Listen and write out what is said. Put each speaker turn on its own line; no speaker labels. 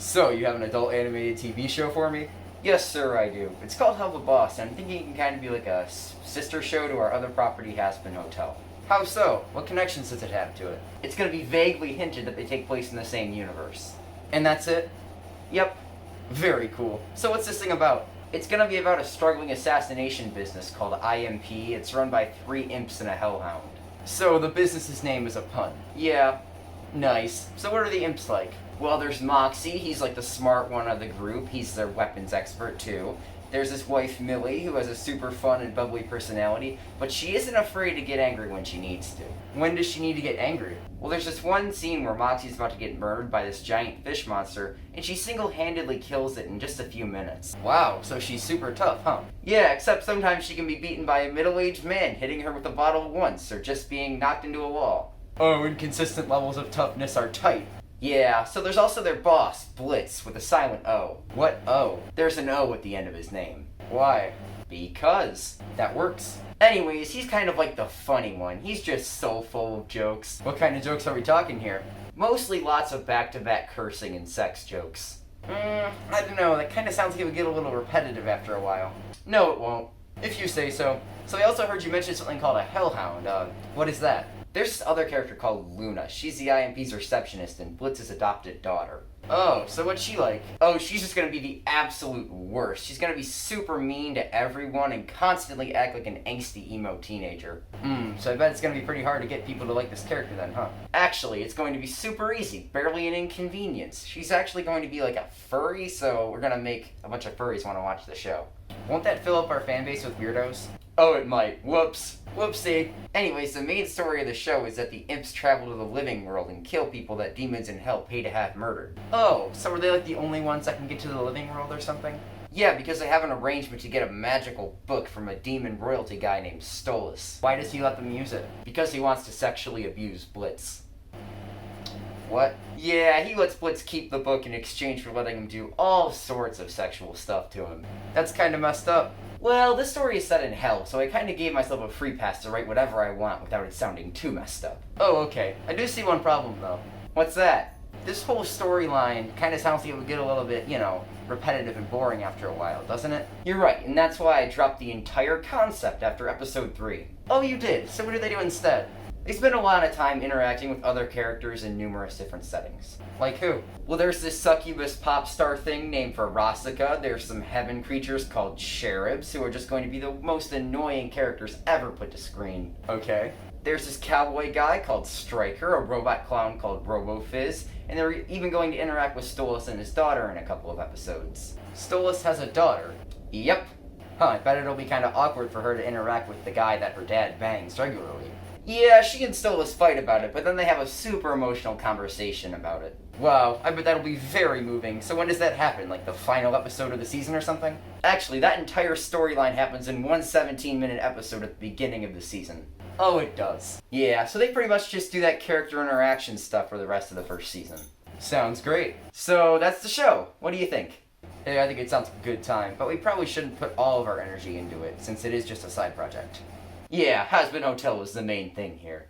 So, you have an adult animated TV show for me? Yes, sir, I do. It's called Helluva, and I'm thinking it can kind of be like a sister show to our other property, Hazbin Hotel. How so? What connections does it have to it? It's going to be vaguely hinted that they take place in the same universe. And that's it? Yep. Very cool. So what's this thing about? It's going to be about a struggling assassination business called IMP. It's run by 3 imps and a hellhound. So the business's name is a pun. Yeah. Nice. So what are the imps like? Well, there's Moxie. He's like the smart one of the group. He's their weapons expert too. There's his wife Millie, who has a super fun and bubbly personality, but she isn't afraid to get angry when she needs to. When does she need to get angry? Well, there's this one scene where Moxie's about to get murdered by this giant fish monster, and she single-handedly kills it in just a few minutes. Wow, so she's super tough, huh? Yeah, except sometimes she can be beaten by a middle-aged man hitting her with a bottle once, or just being knocked into a wall. Oh, inconsistent levels of toughness are tight. Yeah, so there's also their boss, Blitz, with a silent O. What O? There's an O at the end of his name. Why? Because. That works. Anyways, he's kind of like the funny one. He's just so full of jokes. What kind of jokes are we talking here? Mostly lots of back-to-back cursing and sex jokes. I don't know, that kind of sounds like it would get a little repetitive after a while. No, it won't. If you say so. So I also heard you mention something called a hellhound. What is that? There's this other character called Luna. She's the IMP's receptionist and Blitz's adopted daughter. Oh, so what's she like? Oh, she's just gonna be the absolute worst. She's gonna be super mean to everyone and constantly act like an angsty emo teenager. So I bet it's gonna be pretty hard to get people to like this character then, huh? Actually, it's going to be super easy. Barely an inconvenience. She's actually going to be like a furry, so we're gonna make a bunch of furries want to watch the show. Won't that fill up our fan base with weirdos? Oh, it might. Whoops. Whoopsie. Anyways, the main story of the show is that the imps travel to the living world and kill people that demons in hell pay to have murdered. Oh, so are they like the only ones that can get to the living world or something? Yeah, because they have an arrangement to get a magical book from a demon royalty guy named Stolas. Why does he let them use it? Because he wants to sexually abuse Blitz. What? Yeah, he lets Blitz keep the book in exchange for letting him do all sorts of sexual stuff to him. That's kind of messed up. Well, this story is set in hell, so I kind of gave myself a free pass to write whatever I want without it sounding too messed up. Oh, okay. I do see one problem, though. What's that? This whole storyline kind of sounds like it would get a little bit, repetitive and boring after a while, doesn't it? You're right, and that's why I dropped the entire concept after episode 3. Oh, you did? So what did they do instead? They spend a lot of time interacting with other characters in numerous different settings. Like who? Well, there's this succubus pop star thing named Verosika. There's some heaven creatures called cherubs, who are just going to be the most annoying characters ever put to screen. Okay. There's this cowboy guy called Striker, a robot clown called RoboFizz, and they're even going to interact with Stolas and his daughter in a couple of episodes. Stolas has a daughter? Yep. Huh, I bet it'll be kind of awkward for her to interact with the guy that her dad bangs regularly. Yeah, she and Stolas fight about it, but then they have a super emotional conversation about it. Wow, I bet that'll be very moving. So when does that happen? Like the final episode of the season or something? Actually, that entire storyline happens in one 17-minute episode at the beginning of the season. Oh, it does. Yeah, so they pretty much just do that character interaction stuff for the rest of the first season. Sounds great. So that's the show. What do you think? Yeah, I think it sounds like a good time, but we probably shouldn't put all of our energy into it, since it is just a side project. Yeah, Hazbin Hotel was the main thing here.